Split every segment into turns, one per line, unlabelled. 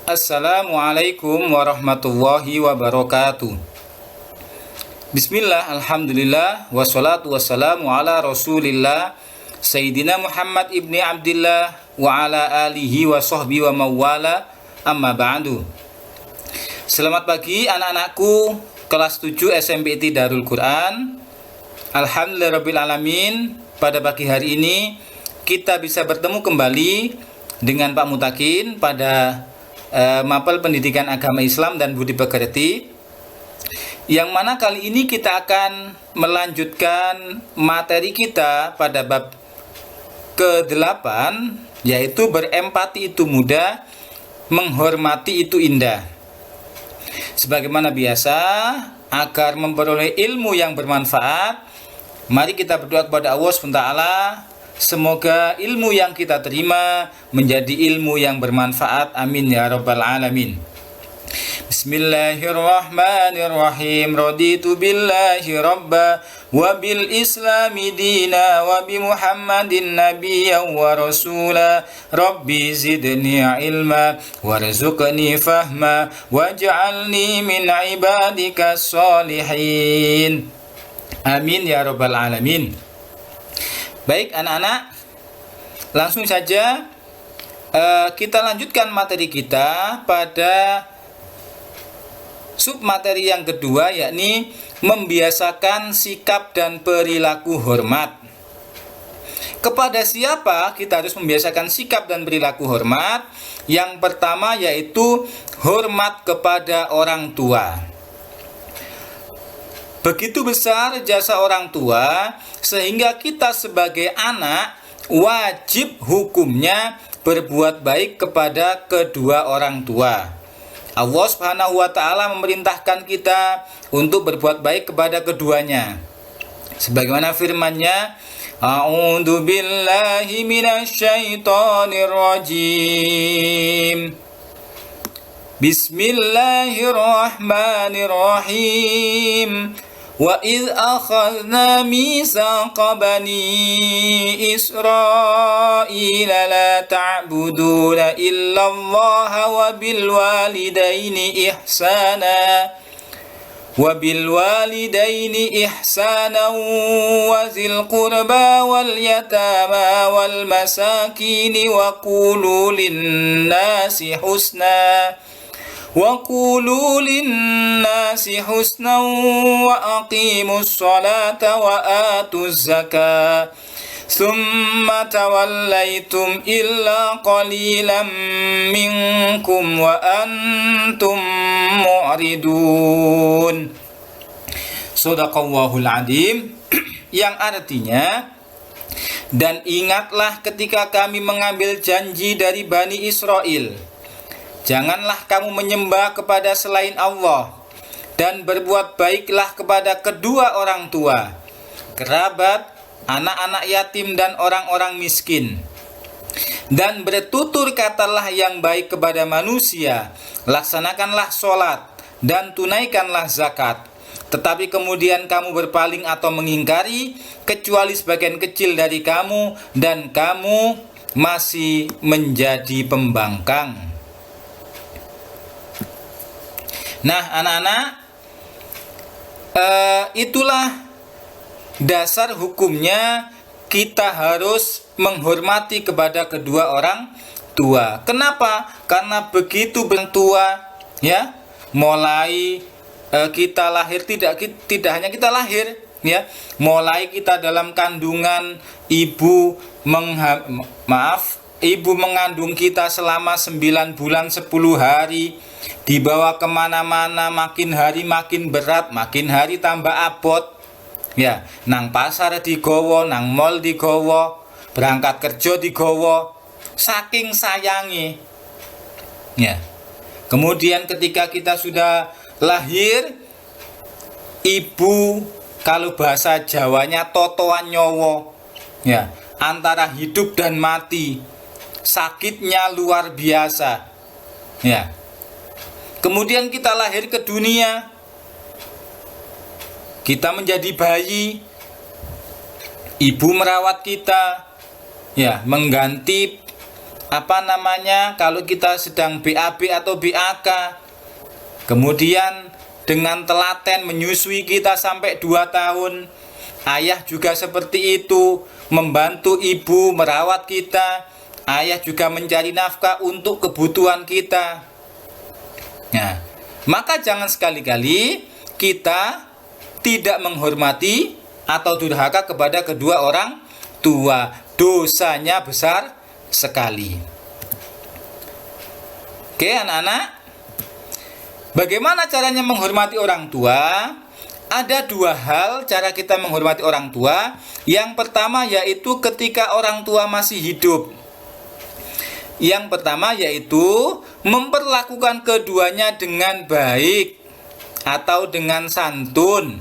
Assalamualaikum warahmatullahi wabarakatuh. Bismillah, alhamdulillah, wassalatu wassalamu ala rasulillah Sayyidina Muhammad ibni Abdillah wa ala alihi wa sahbihi wa mawala, amma ba'du. Selamat pagi anak-anakku kelas 7 SMPT Darul Quran. Alhamdulillah Rabbil Alamin, pada pagi hari ini kita bisa bertemu kembali dengan Pak Mutakin pada Mapel Pendidikan Agama Islam dan Budi Pekerti, yang mana kali ini kita akan melanjutkan materi kita pada bab ke-8, yaitu berempati itu mudah, menghormati itu indah. Sebagaimana biasa, agar memperoleh ilmu yang bermanfaat, mari kita berdoa kepada Allah SWT. Semoga ilmu yang kita terima menjadi ilmu yang bermanfaat. Amin ya rabbal alamin. Bismillahirrahmanirrahim. Raditu billahi rabba wa bil islami dina wa bi Muhammadin nabiyyan wa rasula. Rabbi zidni ilma warzuqni fahma waj'alni min ibadika sholihin. Amin ya rabbal alamin. Baik anak-anak, langsung saja kita lanjutkan materi kita pada submateri yang kedua, yakni membiasakan sikap dan perilaku hormat. Kepada siapa kita harus membiasakan sikap dan perilaku hormat? Yang pertama yaitu hormat kepada orang tua. Begitu besar jasa orang tua, sehingga kita sebagai anak wajib hukumnya berbuat baik kepada kedua orang tua. Allah Subhanahu wa ta'ala memerintahkan kita untuk berbuat baik kepada keduanya. Sebagaimana firman-Nya, A'udzu billahi minasyaitonir rajim. Bismillahirrahmanirrahim. Wa idh akhadna mitsaqa bani Israila la ta'buduna illa Allah wa bil walidaini ihsana wa zil qurba wal yatama wal masakin wa qulu lin-nasi husna وَقُولُوا لِلنَّاسِ حُسْنًا وَأَقِيمُوا الصَّلَاةَ وَآتُوا الزَّكَاةَ ثُمَّ تَوَلَّيْتُمْ إِلَّا قَلِيلًا مِنْكُمْ وَأَنْتُمْ مُعْرِضُونَ. Shadaqallahul Adzim, yang artinya, dan ingatlah ketika kami mengambil janji dari Bani Israel, janganlah kamu menyembah kepada selain Allah, dan berbuat baiklah kepada kedua orang tua, kerabat, anak-anak yatim, dan orang-orang miskin. Dan bertutur katalah yang baik kepada manusia, laksanakanlah sholat, dan tunaikanlah zakat. Tetapi kemudian kamu berpaling atau mengingkari, kecuali sebagian kecil dari kamu, dan kamu masih menjadi pembangkang. Nah anak-anak, itulah dasar hukumnya kita harus menghormati kepada kedua orang tua. Kenapa? Karena begitu bertua, ya, mulai kita lahir, tidak hanya kita lahir, ya, mulai kita dalam kandungan ibu ibu mengandung kita selama 9 bulan 10 hari, dibawa kemana-mana, makin hari makin berat, makin hari tambah abot, ya, nang pasar digowo, nang mall digowo, berangkat kerja digowo, saking sayangi, ya. Kemudian ketika kita sudah lahir, ibu, kalau bahasa Jawanya totoan nyowo, ya, antara hidup dan mati, sakitnya luar biasa, ya. Kemudian kita lahir ke dunia, kita menjadi bayi, ibu merawat kita, ya, mengganti kalau kita sedang BAB atau BAK, kemudian dengan telaten menyusui kita sampai 2 tahun. Ayah juga seperti itu, membantu ibu merawat kita. Ayah juga mencari nafkah untuk kebutuhan kita. Nah, maka jangan sekali-kali kita tidak menghormati atau durhaka kepada kedua orang tua. Dosanya besar sekali. Oke, anak-anak, bagaimana caranya menghormati orang tua? Ada 2 hal cara kita menghormati orang tua. Yang pertama yaitu ketika orang tua masih hidup. Yang pertama yaitu memperlakukan keduanya dengan baik atau dengan santun.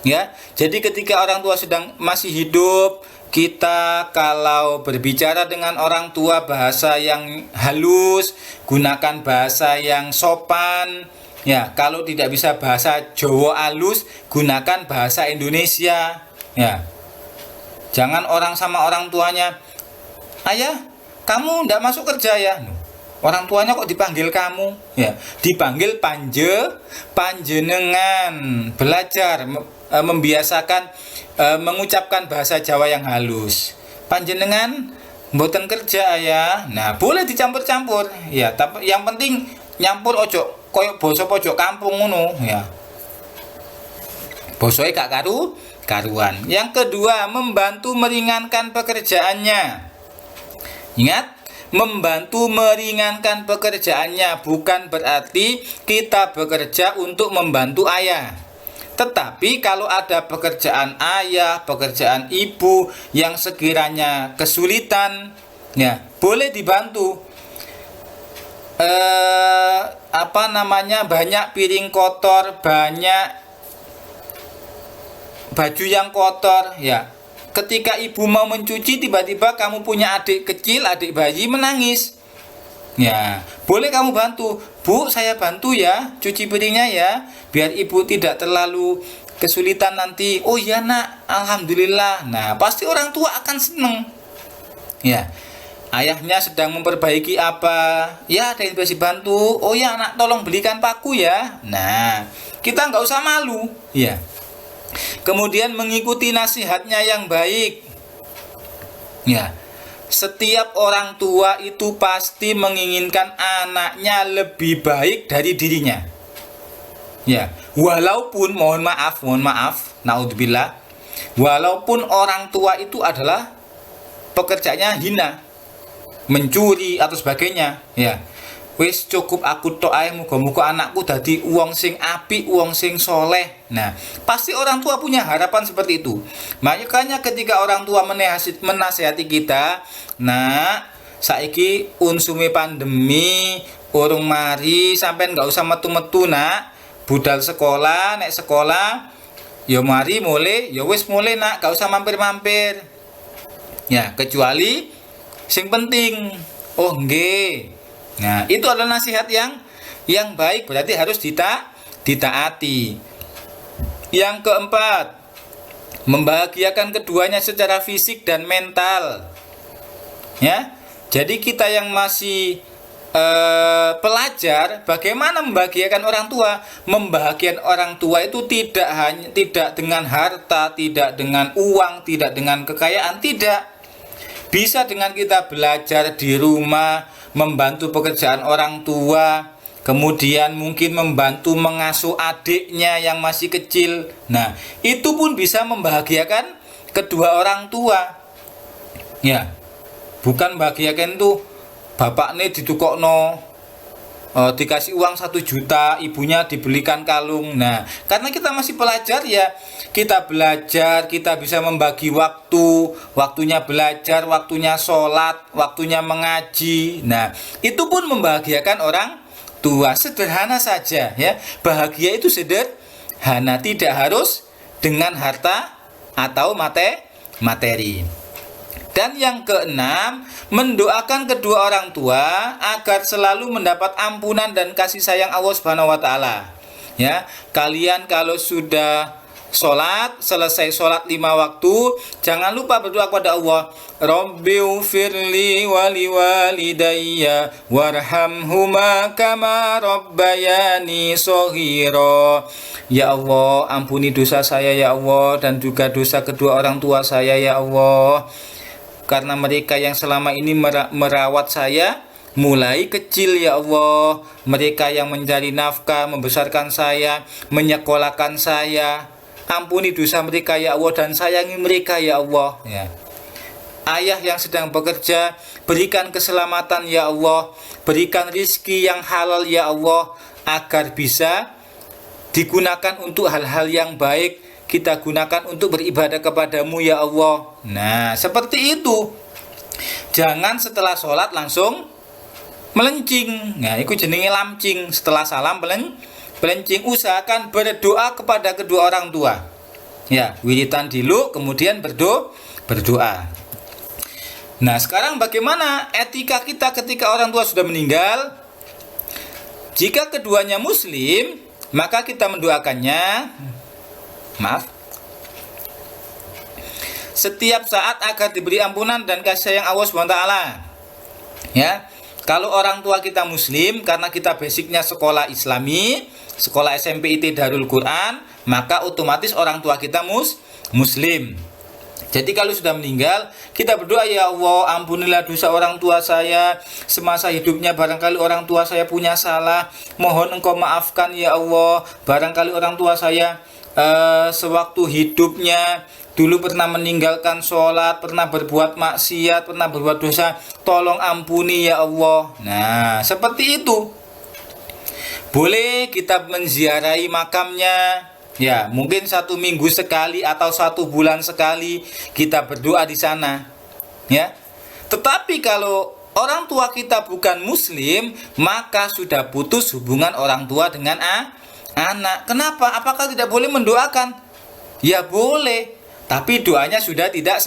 Ya, jadi ketika orang tua masih hidup, kita kalau berbicara dengan orang tua bahasa yang halus, gunakan bahasa yang sopan. Ya, kalau tidak bisa bahasa Jawa halus, gunakan bahasa Indonesia. Ya, jangan sama orang tuanya, ayah, kamu tidak masuk kerja ya? Orang tuanya kok dipanggil kamu? Ya, dipanggil panjenengan. Belajar membiasakan mengucapkan bahasa Jawa yang halus. Panjenengan mboten kerja ya. Nah, boleh dicampur-campur. Ya, tapi yang penting nyampur ojo koyo basa pojok kampung ngono ya. Bosoe gak karuan. Yang kedua, membantu meringankan pekerjaannya. Ingat, membantu meringankan pekerjaannya bukan berarti kita bekerja untuk membantu ayah. Tetapi kalau ada pekerjaan ayah, pekerjaan ibu yang sekiranya kesulitan, ya boleh dibantu. Banyak piring kotor, banyak baju yang kotor, ya. Ketika ibu mau mencuci, tiba-tiba kamu punya adik kecil, adik bayi menangis. Ya, boleh kamu bantu. Bu, saya bantu ya, cuci piringnya ya, biar ibu tidak terlalu kesulitan nanti. Oh iya nak, alhamdulillah. Nah, pasti orang tua akan seneng. Ya, ayahnya sedang memperbaiki apa? Ya, ada yang bisa bantu. Oh ya nak, tolong belikan paku ya. Nah, kita nggak usah malu. Ya. Kemudian mengikuti nasihatnya yang baik. Ya, setiap orang tua itu pasti menginginkan anaknya lebih baik dari dirinya. Ya, walaupun mohon maaf, naudzubillah, walaupun orang tua itu adalah pekerjaannya hina, mencuri atau sebagainya, ya. Wis cukup aku tok ae, muga-muga anakku dadi wong sing apik, wong sing soleh. Nah, pasti orang tua punya harapan seperti itu. Makanya ketika orang tua menasihati kita, nah, saiki unsume pandemi urung mari, sampean nggak usah metu-metu nak. Budal sekolah, nek sekolah ya mari mulai, ya wis mulai nak, gak usah mampir-mampir. Ya, kecuali sing penting. Oh nggih. Nah, itu adalah nasihat yang baik, berarti harus ditaati. Yang keempat, membahagiakan keduanya secara fisik dan mental. Ya. Jadi kita yang masih pelajar, bagaimana membahagiakan orang tua? Membahagiakan orang tua itu tidak dengan harta, tidak dengan uang, tidak dengan kekayaan, tidak. Bisa dengan kita belajar di rumah, membantu pekerjaan orang tua, kemudian mungkin membantu mengasuh adiknya yang masih kecil. Nah, itu pun bisa membahagiakan kedua orang tua. Ya, bukan bahagiakan tuh bapaknya ditukokno, dikasih uang 1 juta, ibunya dibelikan kalung. Nah, karena kita masih pelajar ya, kita belajar, kita bisa membagi waktunya belajar, waktunya sholat, waktunya mengaji. Nah, itu pun membahagiakan orang tua. Sederhana saja ya. Bahagia itu sederhana, tidak harus dengan harta atau materi. Dan yang keenam, mendoakan kedua orang tua agar selalu mendapat ampunan dan kasih sayang Allah Subhanahu wa taala. Ya, kalian kalau sudah sholat, selesai sholat 5 waktu, jangan lupa berdoa kepada Allah. Rabbighfirli wali walidayya warhamhuma kama rabbayani shaghira. Ya Allah, ampuni dosa saya ya Allah, dan juga dosa kedua orang tua saya ya Allah, karena mereka yang selama ini merawat saya mulai kecil ya Allah. Mereka yang mencari nafkah, membesarkan saya, menyekolahkan saya. Ampuni dosa mereka ya Allah, dan sayangi mereka ya Allah ya. Ayah yang sedang bekerja, berikan keselamatan ya Allah, berikan rizki yang halal ya Allah, agar bisa digunakan untuk hal-hal yang baik, kita gunakan untuk beribadah kepadamu ya Allah. Nah, seperti itu. Jangan setelah sholat langsung melencing. Nah, itu jenenge lamcing. Setelah salam melencing. Usahakan berdoa kepada kedua orang tua. Ya, wiritan dulu, kemudian berdoa. Nah, sekarang bagaimana etika kita ketika orang tua sudah meninggal? Jika keduanya muslim, maka kita mendoakannya setiap saat agar diberi ampunan dan kasih sayang Allah SWT. Ya, kalau orang tua kita muslim, karena kita basicnya sekolah Islami, sekolah SMP IT Darul Quran, maka otomatis orang tua kita muslim. Jadi kalau sudah meninggal, kita berdoa, ya Allah, ampunilah dosa orang tua saya semasa hidupnya. Barangkali orang tua saya punya salah, mohon Engkau maafkan ya Allah. Barangkali orang tua saya sewaktu hidupnya dulu pernah meninggalkan sholat, pernah berbuat maksiat, pernah berbuat dosa, tolong ampuni ya Allah. Nah, seperti itu. Boleh kita menziarahi makamnya, ya, mungkin 1 minggu sekali atau 1 bulan sekali kita berdoa di sana, ya. Tetapi kalau orang tua kita bukan muslim, maka sudah putus hubungan orang tua dengan anak. Kenapa? Apakah tidak boleh mendoakan? Ya boleh, tapi doanya sudah tidak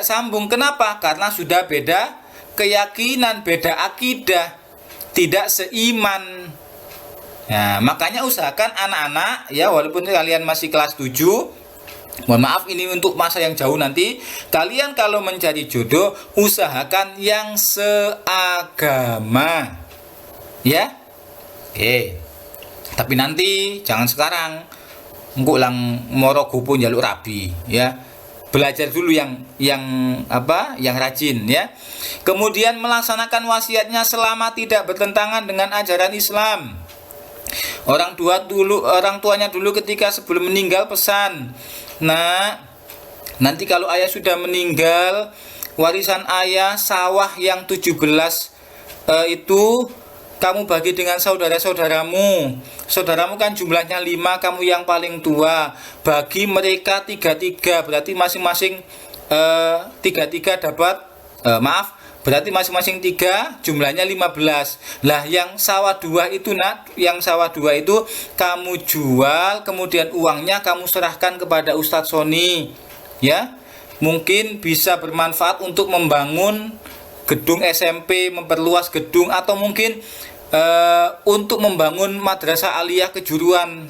sambung. Kenapa? Karena sudah beda keyakinan, beda akidah, tidak seiman. Nah, makanya usahakan anak-anak, ya, walaupun kalian masih kelas 7, mohon maaf ini untuk masa yang jauh nanti, kalian kalau mencari jodoh usahakan yang seagama, ya. Oke. Tapi nanti jangan sekarang engko lang moro gopo njaluk rabi, ya. Belajar dulu yang rajin, ya. Kemudian melaksanakan wasiatnya selama tidak bertentangan dengan ajaran Islam. Orang tuanya dulu ketika sebelum meninggal pesan, nah, nanti kalau ayah sudah meninggal, warisan ayah sawah yang 17 itu kamu bagi dengan saudara-saudaramu. Saudaramu kan jumlahnya 5, kamu yang paling tua, bagi mereka 3-3, berarti masing-masing 3-3 dapat berarti masing-masing 3, jumlahnya 15. Lah yang sawah 2 itu kamu jual, kemudian uangnya kamu serahkan kepada Ustadz Sony, ya. Mungkin bisa bermanfaat untuk membangun gedung SMP, memperluas gedung, atau mungkin untuk membangun madrasah aliyah kejuruan.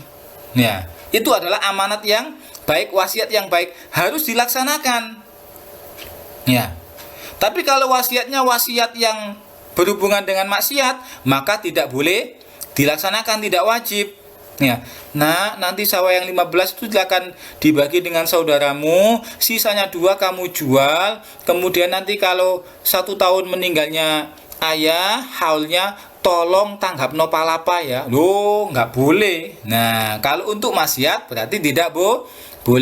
Ya, itu adalah amanat yang baik, wasiat yang baik, harus dilaksanakan. Ya. Tapi kalau wasiatnya wasiat yang berhubungan dengan maksiat, maka tidak boleh dilaksanakan, tidak wajib. Ya. Nah, nanti sawah yang 15 itu akan dibagi dengan saudaramu, sisanya 2 kamu jual. Kemudian nanti kalau 1 tahun meninggalnya ayah, haulnya tolong tanggap no palapa ya. Loh, nggak boleh. Nah, kalau untuk maksiat berarti tidak boleh.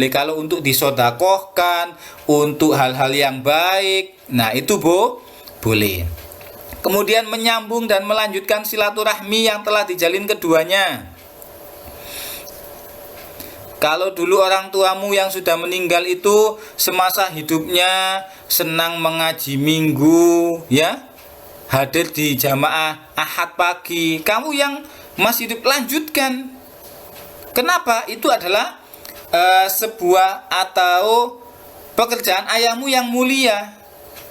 Kalau untuk disodakohkan, untuk hal-hal yang baik, nah itu boleh. Kemudian menyambung dan melanjutkan silaturahmi yang telah dijalin keduanya. Kalau dulu orang tuamu yang sudah meninggal itu semasa hidupnya senang mengaji minggu, ya, hadir di jamaah Ahad pagi, kamu yang masih hidup lanjutkan. Kenapa? Itu adalah sebuah atau pekerjaan ayahmu yang mulia,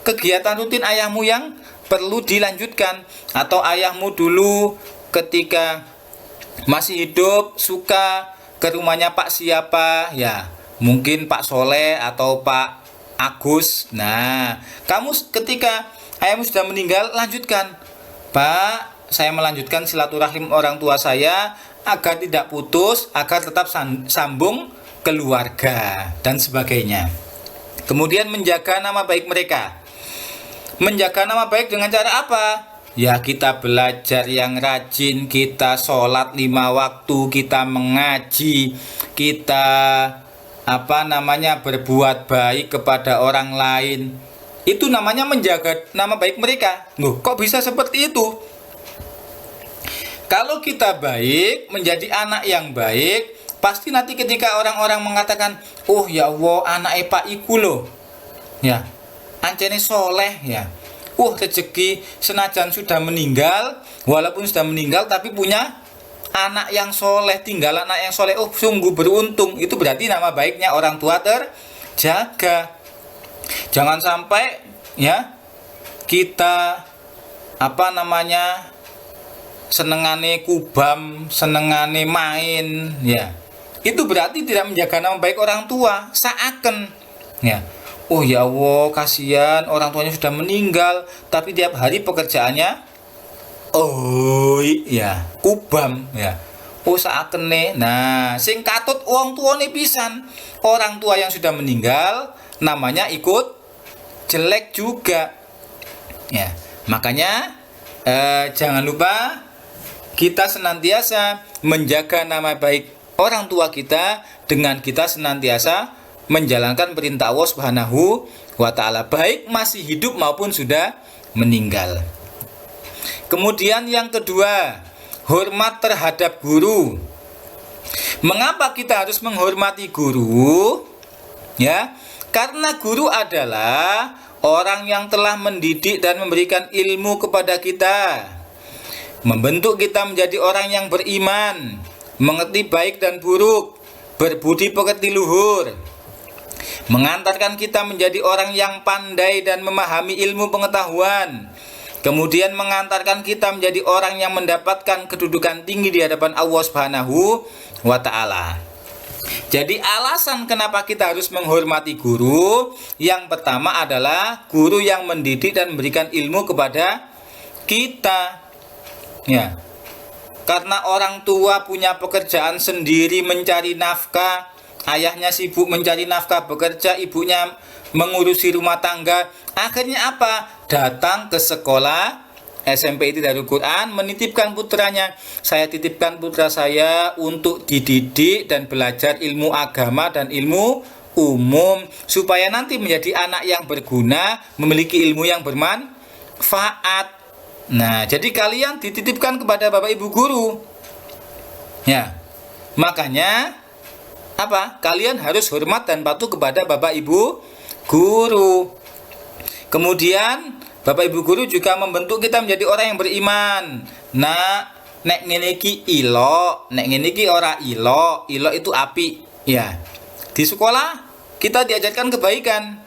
kegiatan rutin ayahmu yang perlu dilanjutkan. Atau ayahmu dulu ketika masih hidup suka ke rumahnya Pak siapa, ya mungkin Pak Soleh atau Pak Agus. Nah, kamu ketika ayahmu sudah meninggal, lanjutkan, Pak, saya melanjutkan silaturahim orang tua saya agar tidak putus, agar tetap sambung keluarga dan sebagainya. Kemudian menjaga nama baik mereka. Menjaga nama baik dengan cara apa? Ya, kita belajar yang rajin, kita sholat 5 waktu, kita mengaji, kita berbuat baik kepada orang lain. Itu namanya menjaga nama baik mereka. Loh, kok bisa seperti itu? Kalau kita baik, menjadi anak yang baik, pasti nanti ketika orang-orang mengatakan, oh ya Allah, anak Pak Iku loh, ya, ancene soleh, ya, rezeki, senajan sudah meninggal, walaupun sudah meninggal tapi punya anak yang soleh, tinggal anak yang soleh, sungguh beruntung. Itu berarti nama baiknya orang tua terjaga. Jangan sampai ya kita senengane kubam, senengane main, ya, itu berarti tidak menjaga nama baik orang tua. Seakan ya, oh ya Allah, kasihan orang tuanya sudah meninggal, tapi tiap hari pekerjaannya ya kubam, ya. Sakene. Nah, sing katut wong tuane pisan. Orang tua yang sudah meninggal namanya ikut jelek juga. Ya, makanya jangan lupa kita senantiasa menjaga nama baik orang tua kita dengan kita senantiasa menjalankan perintah Allah Subhanahu wa ta'ala, baik masih hidup maupun sudah meninggal. Kemudian yang kedua, hormat terhadap guru. Mengapa kita harus menghormati guru? Ya, karena guru adalah orang yang telah mendidik dan memberikan ilmu kepada kita, membentuk kita menjadi orang yang beriman, mengerti baik dan buruk, berbudi pekerti luhur, mengantarkan kita menjadi orang yang pandai dan memahami ilmu pengetahuan, kemudian mengantarkan kita menjadi orang yang mendapatkan kedudukan tinggi di hadapan Allah Subhanahu wa ta'ala. Jadi alasan kenapa kita harus menghormati guru, yang pertama adalah guru yang mendidik dan memberikan ilmu kepada kita. Ya. Karena orang tua punya pekerjaan sendiri mencari nafkah, ayahnya sibuk mencari nafkah bekerja, ibunya mengurusi rumah tangga. Akhirnya apa? Datang ke sekolah SMP Darul Quran, menitipkan putranya. Saya titipkan putra saya untuk dididik dan belajar ilmu agama dan ilmu umum, supaya nanti menjadi anak yang berguna, memiliki ilmu yang bermanfaat. Nah, jadi kalian dititipkan kepada Bapak Ibu guru. Ya. Makanya kalian harus hormat dan patuh kepada Bapak Ibu guru. Kemudian Bapak Ibu guru juga membentuk kita menjadi orang yang beriman. Nah, nek ngene iki ilo, nek ngene iki ora ilo. Ilo itu api, ya. Di sekolah kita diajarkan kebaikan.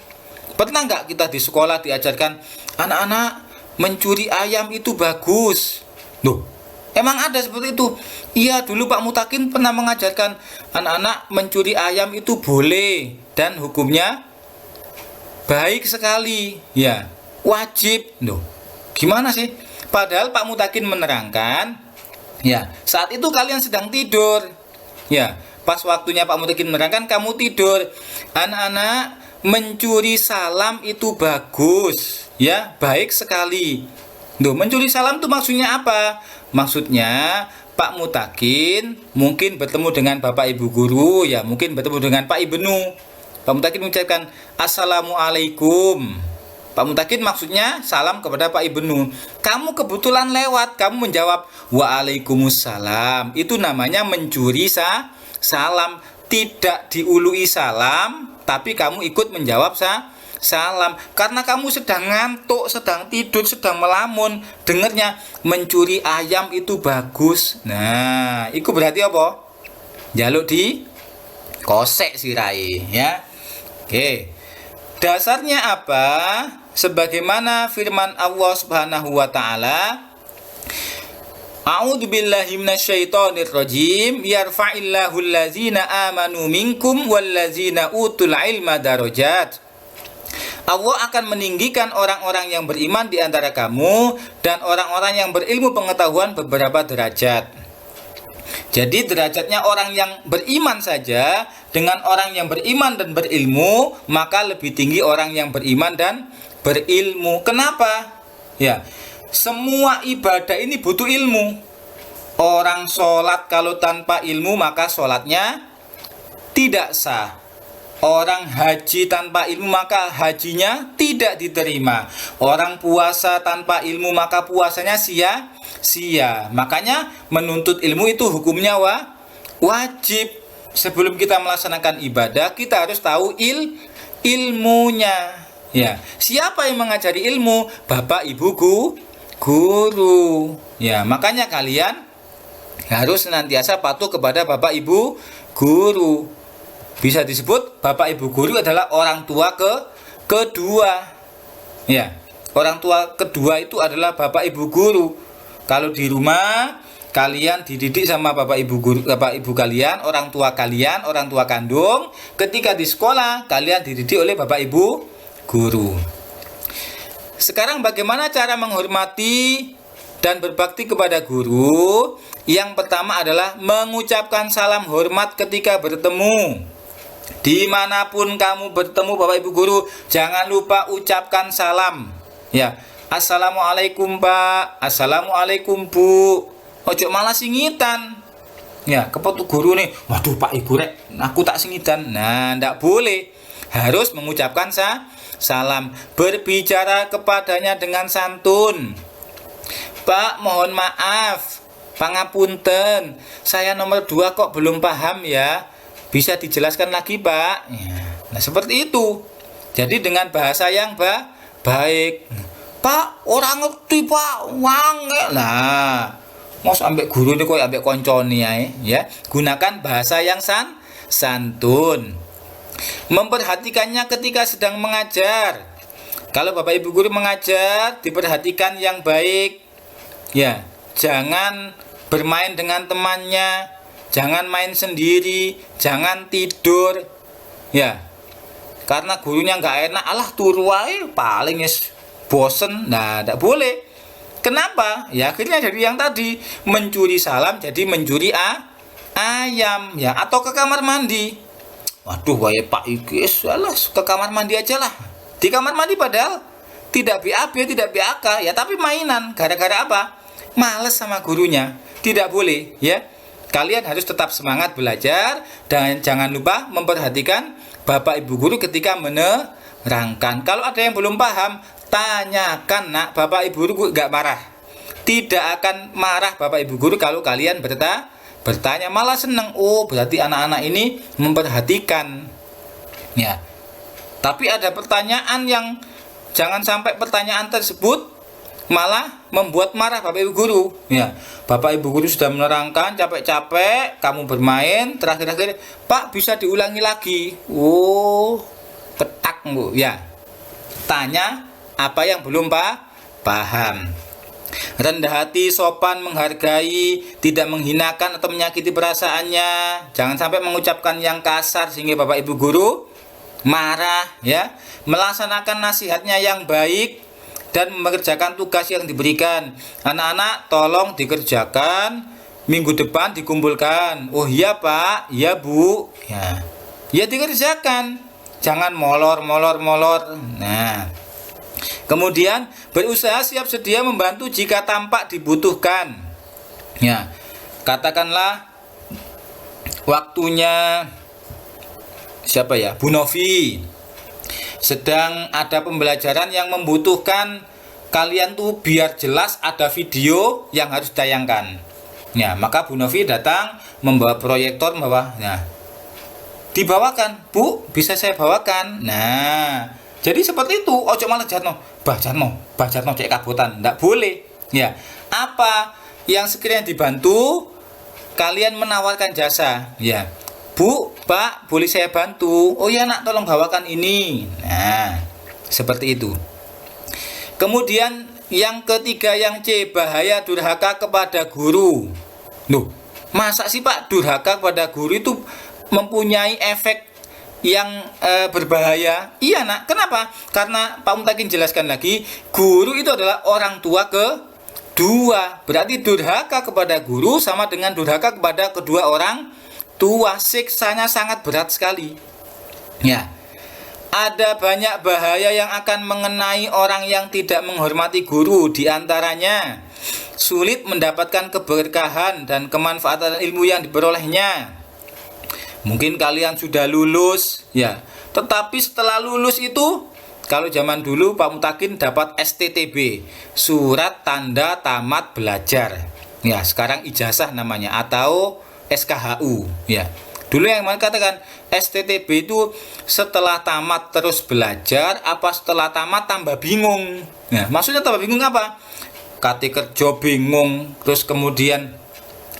Pernah nggak kita di sekolah diajarkan anak-anak mencuri ayam itu bagus? Loh, emang ada seperti itu? Iya, dulu Pak Mutakin pernah mengajarkan anak-anak mencuri ayam itu boleh dan hukumnya baik sekali, ya, wajib. Loh, gimana sih? Padahal Pak Mutakin menerangkan, ya, saat itu kalian sedang tidur. Ya, pas waktunya Pak Mutakin menerangkan kamu tidur. Anak-anak, mencuri salam itu bagus, ya, baik sekali. Loh, mencuri salam itu maksudnya apa? Maksudnya Pak Mutakin mungkin bertemu dengan Bapak Ibu guru, ya, mungkin bertemu dengan Pak Ibnu. Pak Mutakin mengucapkan Assalamualaikum. Pak Mutakin maksudnya salam kepada Pak Ibnu. Kamu kebetulan lewat, kamu menjawab Waalaikumsalam. Itu namanya mencuri salam. Tidak diului salam, tapi kamu ikut menjawab salam. Karena kamu sedang ngantuk, sedang tidur, sedang melamun, dengernya mencuri ayam itu bagus. Nah, itu berarti apa? Jaluk di kosek sirai, ya. Oke. Dasarnya apa? Sebagaimana firman Allah Subhanahu wa ta'ala, A'udzubillahi minasyaitonirrajim. Yarfa'illahu allazina amanu minkum wallazina utul ilma darajat. Allah akan meninggikan orang-orang yang beriman di antara kamu dan orang-orang yang berilmu pengetahuan beberapa derajat. Jadi derajatnya orang yang beriman saja dengan orang yang beriman dan berilmu, maka lebih tinggi orang yang beriman dan berilmu. Kenapa? Ya, semua ibadah ini butuh ilmu. Orang sholat kalau tanpa ilmu maka sholatnya tidak sah. Orang haji tanpa ilmu maka hajinya tidak diterima. Orang puasa tanpa ilmu maka puasanya sia-sia. Makanya menuntut ilmu itu hukumnya wajib. Sebelum kita melaksanakan ibadah kita harus tahu ilmunya. Ya, siapa yang mengajari ilmu? Bapak Ibu guru. Ya, makanya kalian harus senantiasa patuh kepada Bapak Ibu guru. Bisa disebut Bapak Ibu guru adalah orang tua kedua. Ya, orang tua kedua itu adalah Bapak Ibu guru. Kalau di rumah kalian dididik sama Bapak Ibu guru, Bapak Ibu kalian, orang tua kalian, orang tua kandung. Ketika di sekolah kalian dididik oleh Bapak Ibu guru. Sekarang bagaimana cara menghormati dan berbakti kepada guru? Yang pertama adalah mengucapkan salam hormat ketika bertemu. Dimanapun kamu bertemu Bapak Ibu guru, jangan lupa ucapkan salam. Ya, Assalamualaikum Pak, Assalamualaikum Bu. Ojo malah singitan. Ya, kepetu guru nih, waduh Pak Ibu rek, aku tak singitan. Nah, ndak boleh. Harus mengucapkan salam, berbicara kepadanya dengan santun. Pak, mohon maaf, pangapunten, saya nomor 2 kok belum paham ya. Bisa dijelaskan lagi Pak? Nah seperti itu. Jadi dengan bahasa yang baik. Pak, orang ngerti Pak, wange lah. Mos ambek guru ini kok ambek konconi ya. Gunakan bahasa yang santun. Memperhatikannya ketika sedang mengajar. Kalau Bapak Ibu guru mengajar, diperhatikan yang baik. Ya, jangan bermain dengan temannya, jangan main sendiri, jangan tidur. Ya, karena gurunya nggak enak, alah turu wae paling bosen. Nah, tidak boleh. Kenapa? Ya akhirnya dari yang tadi mencuri salam jadi mencuri ayam ya, atau ke kamar mandi. Waduh, wae Pak Igis, alah ke kamar mandi aja lah. Di kamar mandi padahal tidak BAB, tidak BAK ya, tapi mainan. Gara-gara apa? Males sama gurunya. Tidak boleh ya. Kalian harus tetap semangat belajar dan jangan lupa memperhatikan Bapak Ibu guru ketika menerangkan. Kalau ada yang belum paham, tanyakan nak, Bapak Ibu guru gak marah. Tidak akan marah Bapak Ibu guru kalau kalian bertanya, malah seneng. Oh, berarti anak-anak ini memperhatikan. Ya. Tapi ada pertanyaan yang jangan sampai pertanyaan tersebut malah membuat marah Bapak Ibu guru. Ya, Bapak Ibu guru sudah menerangkan capek-capek, kamu bermain, terakhir-akhir, Pak bisa diulangi lagi. Oh, ketak Bu. Ya. Tanya apa yang belum paham. Rendah hati, sopan, menghargai, tidak menghinakan atau menyakiti perasaannya. Jangan sampai mengucapkan yang kasar sehingga Bapak Ibu guru marah ya. Melaksanakan nasihatnya yang baik dan mengerjakan tugas yang diberikan. Anak-anak tolong dikerjakan, minggu depan dikumpulkan. Oh iya Pak, iya Bu. Ya dikerjakan. Jangan molor. Nah, kemudian berusaha siap sedia membantu jika tampak dibutuhkan. Ya, katakanlah waktunya siapa ya? Bu Novi sedang ada pembelajaran yang membutuhkan kalian tuh biar jelas ada video yang harus ditayangkan. Ya, maka Bu Novi datang membawa proyektor, dibawakan, Bu, bisa saya bawakan. Nah, jadi seperti itu. Ojo malah Jarno cek kabutan, ndak boleh. Ya, apa yang sekiranya dibantu, kalian menawarkan jasa. Ya, Bu, Pak, boleh saya bantu? Oh ya nak, tolong bawakan ini. Nah, seperti itu. Kemudian yang ketiga yang C, bahaya durhaka kepada guru. Loh, masa sih Pak durhaka kepada guru itu mempunyai efek yang berbahaya? Iya nak, kenapa? Karena Pak Mutakin jelaskan lagi, guru itu adalah orang tua kedua. Berarti durhaka kepada guru sama dengan durhaka kepada kedua orang tua. Siksanya sangat berat sekali. Ya. Ada banyak bahaya yang akan mengenai orang yang tidak menghormati guru. Di antaranya, sulit mendapatkan keberkahan dan kemanfaatan ilmu yang diperolehnya. Mungkin kalian sudah lulus, ya. Tetapi setelah lulus itu, kalau zaman dulu Pak Mutakin dapat STTB, Surat Tanda Tamat Belajar. Ya, sekarang ijazah namanya atau SKHU, ya. Dulu yang katakan STTB itu setelah tamat terus belajar, apa setelah tamat tambah bingung. Nah, maksudnya tambah bingung apa? Kate kerja bingung, terus kemudian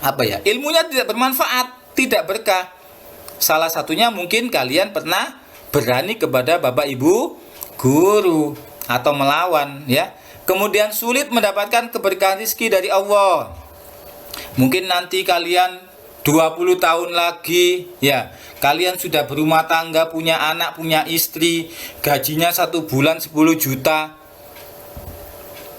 apa ya? Ilmunya tidak bermanfaat, tidak berkah. Salah satunya mungkin kalian pernah berani kepada Bapak Ibu guru atau melawan, ya. Kemudian sulit mendapatkan keberkahan rezeki dari Allah. Mungkin nanti kalian 20 tahun lagi, ya, kalian sudah berumah tangga, punya anak, punya istri, gajinya 1 bulan 10 juta,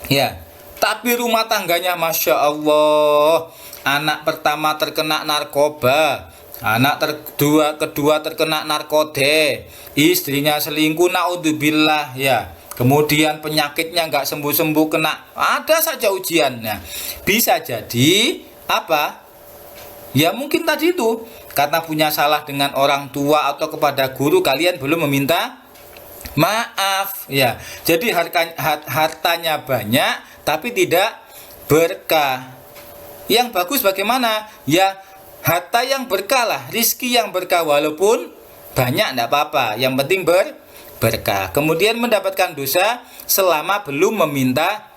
ya, tapi rumah tangganya Masya Allah, anak pertama terkena narkoba, anak kedua terkena narkode, istrinya selingkuh, naudzubillah, ya. Kemudian penyakitnya nggak sembuh-sembuh, kena, ada saja ujiannya. Bisa jadi apa? Ya mungkin tadi itu, karena punya salah dengan orang tua atau kepada guru, kalian belum meminta maaf, ya. Jadi hartanya banyak tapi tidak berkah. Yang bagus bagaimana? Ya harta yang berkah lah, rizki yang berkah, walaupun banyak tidak apa-apa, yang penting berkah. Kemudian mendapatkan dosa selama belum meminta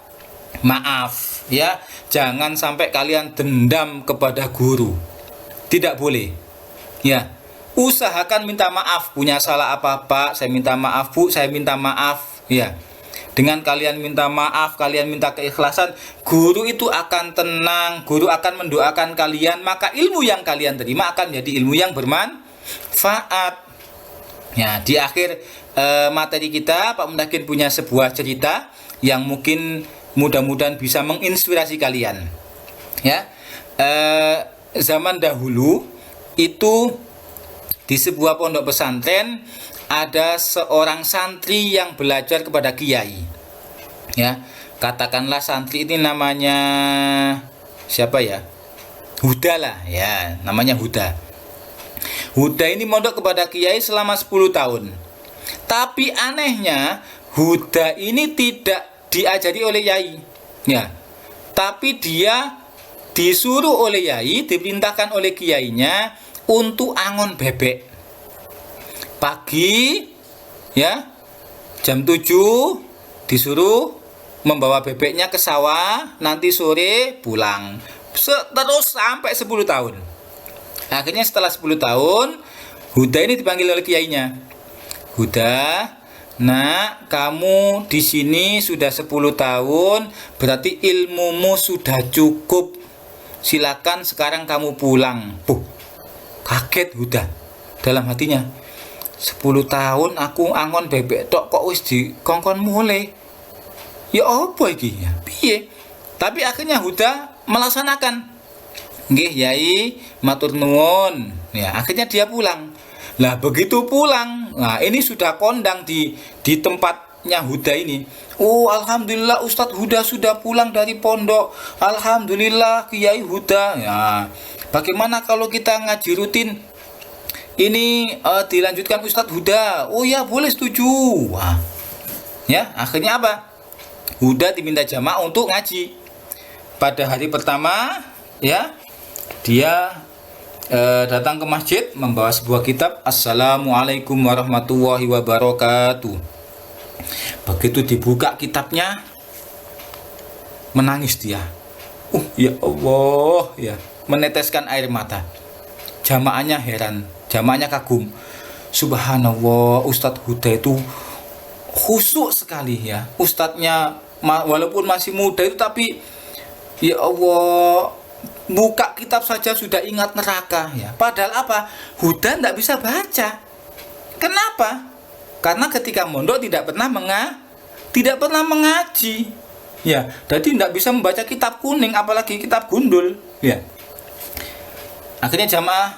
maaf, ya. Jangan sampai kalian dendam kepada guru, tidak boleh, ya. Usahakan minta maaf. Punya salah apa Pak, saya minta maaf Bu, saya minta maaf, ya. Dengan kalian minta maaf, kalian minta keikhlasan, guru itu akan tenang, guru akan mendoakan kalian, maka ilmu yang kalian terima akan menjadi ilmu yang bermanfaat. Ya, di akhir materi kita, Pak Mutakin punya sebuah cerita yang mungkin mudah-mudahan bisa menginspirasi kalian, ya. Zaman dahulu itu di sebuah pondok pesantren ada seorang santri yang belajar kepada kiai, ya. Katakanlah santri ini namanya siapa ya? Huda lah, ya, namanya Huda. Huda ini mondok kepada kiai selama 10 tahun. Tapi anehnya Huda ini tidak diajari oleh yai, ya. Tapi dia disuruh oleh yai, diperintahkan oleh kiainya untuk angon bebek. Pagi, ya, jam 7 disuruh membawa bebeknya ke sawah, nanti sore pulang. Terus sampai 10 tahun. Akhirnya setelah 10 tahun, Huda ini dipanggil oleh kiainya. Huda, nak, kamu di sini sudah 10 tahun, berarti ilmumu sudah cukup. Silakan sekarang kamu pulang. Kaget Huda dalam hatinya. 10 tahun aku angon bebek tok kok wis dikongkon mulai. Ya apa iki ya? Piye? Tapi akhirnya Huda melaksanakan. Nggih, Yai, matur nuwun. Ya, akhirnya dia pulang. Lah begitu pulang, nah ini sudah kondang di tempatnya Huda ini. Oh, alhamdulillah Ustadz Huda sudah pulang dari pondok. Alhamdulillah Kiai Huda. Ya, bagaimana kalau kita ngaji rutin ini dilanjutkan Ustadz Huda? Oh ya, boleh, setuju. Wah. Ya, akhirnya apa? Huda diminta jamaah untuk ngaji. Pada hari pertama, ya, dia datang ke masjid membawa sebuah kitab. Assalamualaikum warahmatullahi wabarakatuh. Begitu dibuka kitabnya, menangis dia. Ya Allah, ya, meneteskan air mata. Jamaahnya heran, jamaahnya kagum. Subhanallah, Ustadz Huda itu khusyuk sekali, ya. Ustadznya walaupun masih muda itu, tapi ya Allah, buka kitab saja sudah ingat neraka ya. Padahal apa? Huda tidak bisa baca. Kenapa? Karena ketika mondok tidak pernah mengaji. Ya, jadi tidak bisa membaca kitab kuning, apalagi kitab gundul. Ya. Akhirnya jamaah,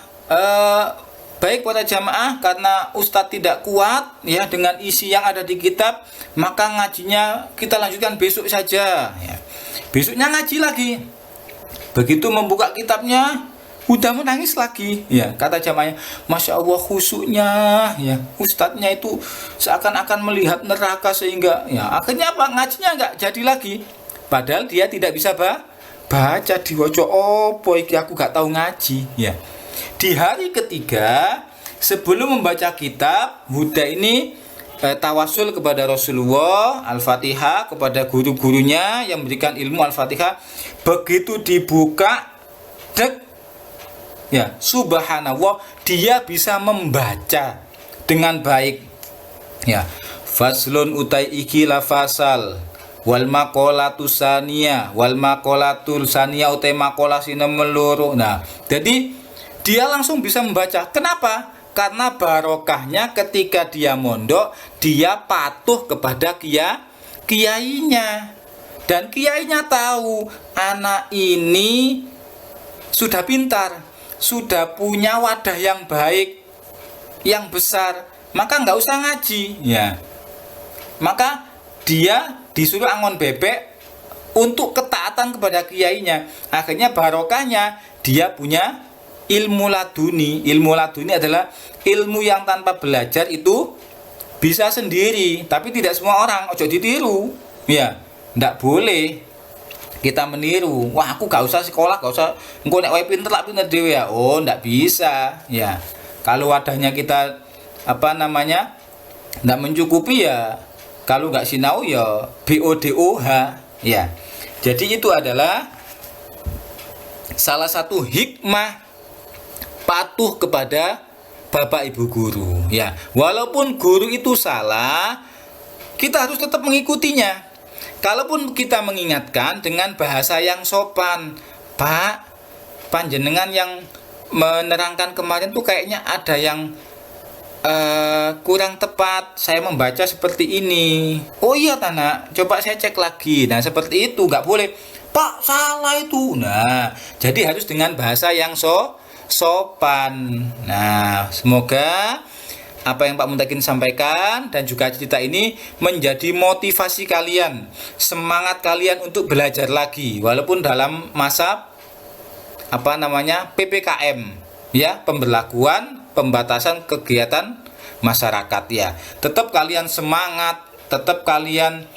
baik para jamaah, karena ustadz tidak kuat ya dengan isi yang ada di kitab, maka ngajinya kita lanjutkan besok saja. Ya. Besoknya ngaji lagi. Begitu membuka kitabnya, udah menangis lagi. Ya, kata jamaahnya, Masya Allah khusyuknya, ya, ustadznya itu seakan-akan melihat neraka, sehingga ya akhirnya apa, ngajinya nggak jadi lagi. Padahal dia tidak bisa baca, diwaca opo iki aku gak tahu ngaji. Ya, di hari ketiga sebelum membaca kitab, Huda ini tawasul kepada Rasulullah, Al-Fatihah kepada guru-gurunya yang memberikan ilmu Al-Fatihah. Begitu dibuka, ya, subhanallah, dia bisa membaca dengan baik. Ya, faslun utai iki lafasal wal maqalatus saniyah wal maqalatul saniyah utai maqalah sinemeluru. Nah, jadi dia langsung bisa membaca. Kenapa? Karena barokahnya ketika dia mondok, dia patuh kepada kiainya. Dan kiainya tahu anak ini sudah pintar, sudah punya wadah yang baik, yang besar, maka nggak usah ngaji. Ya, maka dia disuruh angon bebek untuk ketaatan kepada kiainya. Akhirnya barokahnya dia punya ilmu laduni. Ilmu laduni adalah ilmu yang tanpa belajar itu bisa sendiri, tapi tidak semua orang. Ojo ditiru. Ya, ndak boleh kita meniru. Wah, aku gak usah sekolah, gak usah, engko nek wae pinter lah pinter dhewe ya. Oh, ndak bisa. Ya, kalau wadahnya kita ndak mencukupi, ya kalau nggak sinau ya BODOH. Ya, jadi itu adalah salah satu hikmah patuh kepada bapak ibu guru. Ya, walaupun guru itu salah, kita harus tetap mengikutinya. Kalaupun kita mengingatkan dengan bahasa yang sopan, Pak, panjenengan yang menerangkan kemarin tuh kayaknya ada yang kurang tepat, saya membaca seperti ini. Oh iya Tana, coba saya cek lagi. Nah, seperti itu, nggak boleh, Pak, salah itu. Nah, jadi harus dengan bahasa yang sopan. Nah, semoga apa yang Pak Muntakin sampaikan dan juga cerita ini menjadi motivasi kalian, semangat kalian untuk belajar lagi, walaupun dalam masa PPKM, ya, pemberlakuan pembatasan kegiatan masyarakat. Ya, tetap kalian semangat, tetap kalian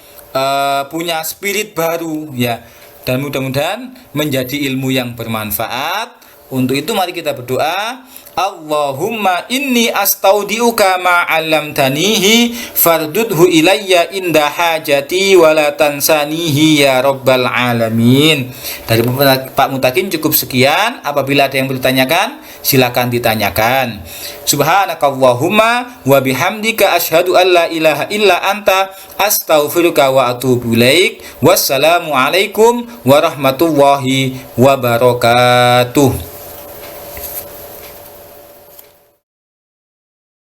punya spirit baru, ya, dan mudah-mudahan menjadi ilmu yang bermanfaat. Untuk itu mari kita berdoa. Allahumma inni astaudiuka ma 'allamtanihi fardudhu ilayya inda hajati wa la tansanihi ya rabbal alamin. Dari Pak Muntakin cukup sekian. Apabila ada yang bertanyakan, silakan ditanyakan. Subhanakallahumma wa bihamdika asyhadu an la ilaha illa anta astaghfiruka wa atubu ilaik. Wassalamu alaikum warahmatullahi wabarakatuh.